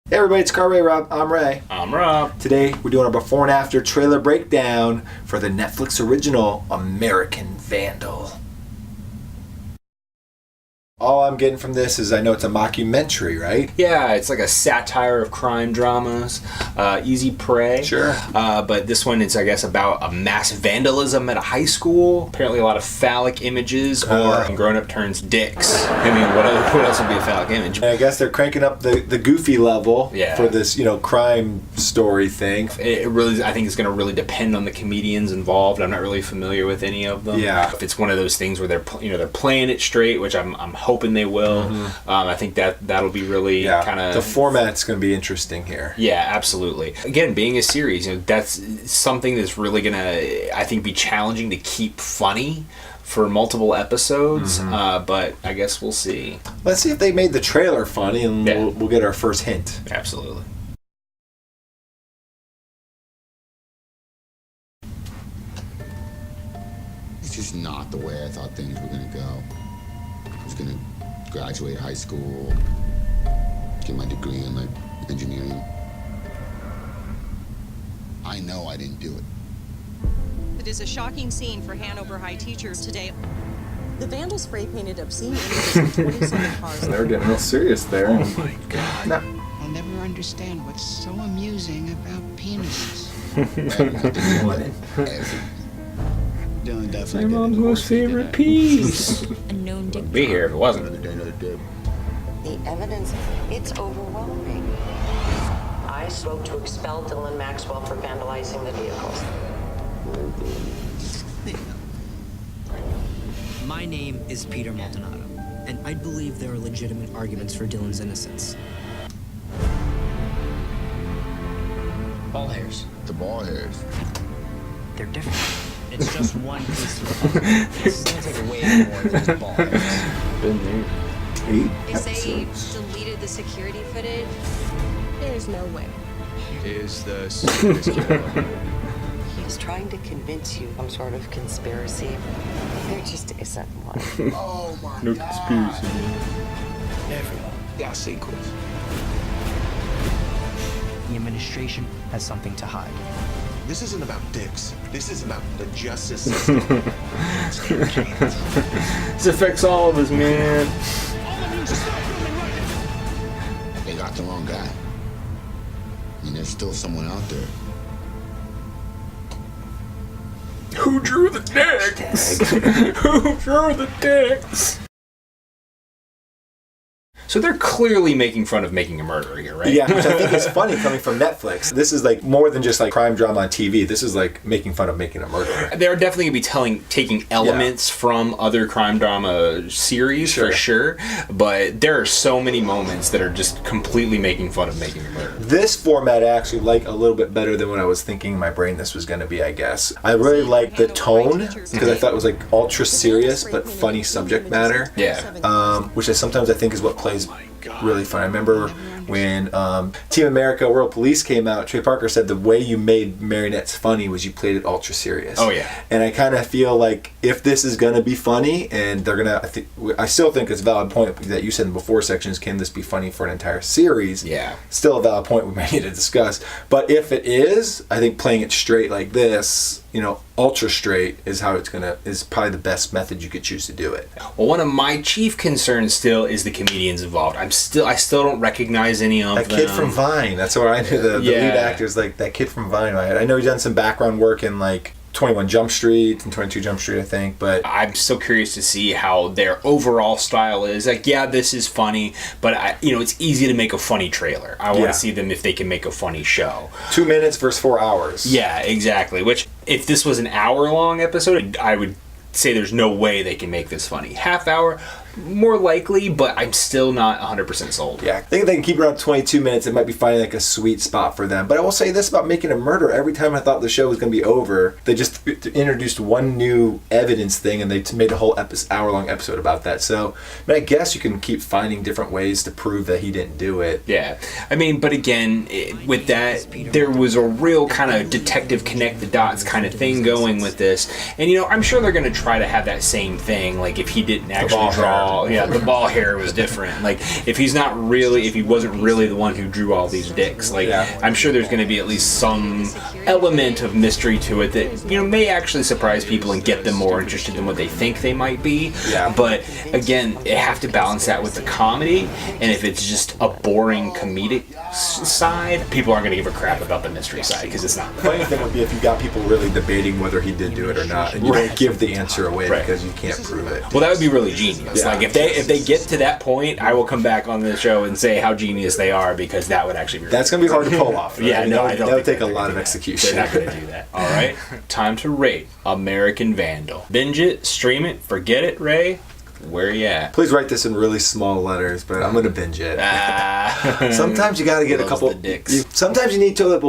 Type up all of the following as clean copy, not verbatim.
Hey everybody, it's Car Ray Rob. I'm Ray. I'm Rob. Today we're doing a before and after trailer breakdown for the Netflix original American Vandal. All I'm getting from this is I know it's a mockumentary, right? Yeah, it's like a satire of crime dramas. Easy prey. Sure. But this one, it's, I guess, about a mass vandalism at a high school. Apparently a lot of phallic images, or grown-up turns dicks. I mean, what else would be a phallic image? And I guess they're cranking up the goofy level for this, crime story thing. It really, I think it's going to really depend on the comedians involved. I'm not really familiar with any of them. Yeah. If it's one of those things where they're playing it straight, which I'm hoping they will. Mm-hmm. I think that'll be really kind of... The format's going to be interesting here. Yeah, absolutely. Again, being a series, that's something that's really going to, I think, be challenging to keep funny for multiple episodes. Mm-hmm. But I guess we'll see. Let's see if they made the trailer funny, and we'll get our first hint. Absolutely. It's just not the way I thought things were going to go. I was going to graduate high school, get my degree in engineering. I know I didn't do it. It is a shocking scene for Hanover High teachers today. The vandals spray painted obscene images of 27 cars. They were getting real serious there. Oh my God. No. I'll never understand what's so amusing about penises. My mom's most favorite piece. A known dick. Be here if it wasn't. The evidence, it's overwhelming. I spoke to expel Dylan Maxwell for vandalizing the vehicles. My name is Peter Maldonado, and I believe there are legitimate arguments for Dylan's innocence. Ball hairs. The ball hairs. They're different. It's just one piece of the puzzle. It's gonna take way more than just ball hairs. Been there. 8 They say he episodes. deleted the security footage. There's no way. Is the serious killer. He's trying to convince you some sort of conspiracy. There just isn't one. Oh my No God. conspiracy. Everyone got secrets. The administration has something to hide. This isn't about dicks. This is about the justice system. This affects all of us, man. They got the wrong guy. I mean, there's still someone out there. Who drew the dicks? Who drew the dicks? So they're clearly making fun of making a murderer here, right? Yeah, which I think is funny coming from Netflix. This is more than just crime drama on TV. This is making fun of making a murderer. They're definitely going to be taking elements from other crime drama series, for sure. But there are so many moments that are just completely making fun of making a murderer. This format I actually like a little bit better than what I was thinking in my brain this was going to be, I guess. I really like the tone, because I thought it was ultra serious but funny subject matter. Yeah. Which sometimes I think is what plays really fun. I remember when Team America World Police came out, Trey Parker said the way you made marionettes funny was you played it ultra serious. Oh yeah. And I kind of feel like if this is going to be funny, and they're going to, I still think it's a valid point that you said in before sections, can this be funny for an entire series? Yeah. Still a valid point we might need to discuss. But if it is, I think playing it straight like this, ultra straight is probably the best method you could choose to do it. Well, one of my chief concerns still is the comedians involved. I still don't recognize any of them. That kid from Vine. That's where I knew the lead actors. That kid from Vine. I know he's done some background work in 21 Jump Street and 22 Jump Street, I think. But I'm still curious to see how their overall style is. This is funny, but it's easy to make a funny trailer. I want to see them if they can make a funny show. 2 minutes versus 4 hours. Yeah, exactly. Which, if this was an hour-long episode, I would say there's no way they can make this funny. Half hour, more likely, but I'm still not 100% sold. Yeah, I think if they can keep it around 22 minutes, it might be finding a sweet spot for them. But I will say this about making a murder. Every time I thought the show was going to be over, they just introduced one new evidence thing, and they made a whole hour-long episode about that. So, I guess you can keep finding different ways to prove that he didn't do it. Yeah. But again, with that, there was a real kind of detective connect-the-dots kind of thing going with this. And, I'm sure they're going to try to have that same thing, if he didn't actually draw the ball hair was different. Like, if he wasn't really the one who drew all these dicks, like, I'm sure there's going to be at least some element of mystery to it that, you know, may actually surprise people and get them more interested in what they think they might be. Yeah. But again, you have to balance that with the comedy, and if it's just a boring comedic side, people aren't going to give a crap about the mystery side because it's not. The funny thing would be if you got people really debating whether he did do it or not, and you don't give the answer away because you can't prove it. Well, that would be really genius. Yeah. Like, if they get to that point, I will come back on the show and say how genius they are, because that would actually be really That's going to be hard to pull off. Right? Yeah, no, I don't That would think take a lot of execution. They're not going to do that. All right, time to rate American Vandal. Binge it, stream it, forget it, Ray. Where you at? Please write this in really small letters, but I'm going to binge it. Sometimes you got to get a couple. Sometimes you need toilet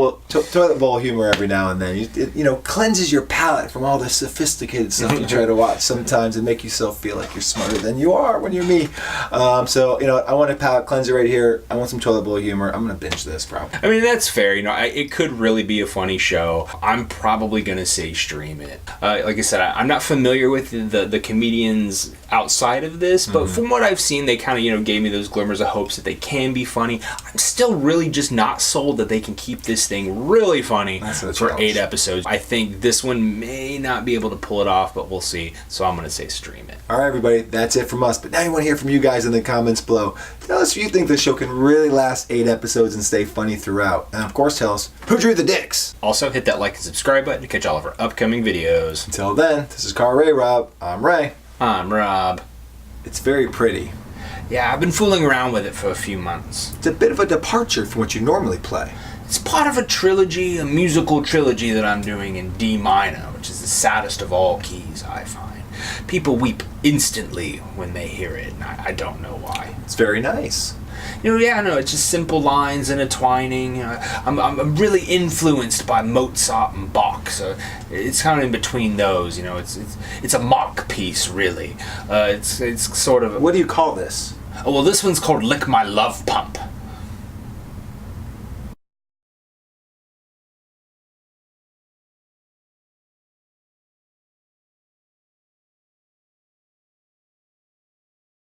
bowl humor every now and then. You know, cleanses your palate from all the sophisticated stuff you try to watch sometimes, and make yourself feel like you're smarter than you are when you're me. So, you know, I want a palate cleanser right here. I want some toilet bowl humor. I'm going to binge this probably. I mean, that's fair. You know, it could really be a funny show. I'm probably going to say stream it. Like I said, I'm not familiar with the comedians outside of this, but from what I've seen, they kind of, you know, gave me those glimmers of hopes that they can be funny. I'm still really just not sold that they can keep this thing really funny for 8 episodes. I think this one may not be able to pull it off, but we'll see. So I'm going to say stream it. All right, everybody, that's it from us. But now you want to hear from you guys in the comments below. Tell us if you think this show can really last 8 episodes and stay funny throughout. And of course, tell us who drew the dicks. Also, hit that like and subscribe button to catch all of our upcoming videos. Until then, this is Carl Ray Rob. I'm Ray. I'm Rob. It's very pretty. Yeah, I've been fooling around with it for a few months. It's a bit of a departure from what you normally play. It's part of a trilogy, a musical trilogy that I'm doing in D minor, which is the saddest of all keys, I find. People weep instantly when they hear it, and I don't know why. It's very nice. You know, yeah, no, it's just simple lines intertwining. I'm really influenced by Mozart and Bach, so it's kind of in between those. You know, it's a mock piece, really. It's sort of. What do you call this? Oh, well, this one's called "Lick My Love Pump."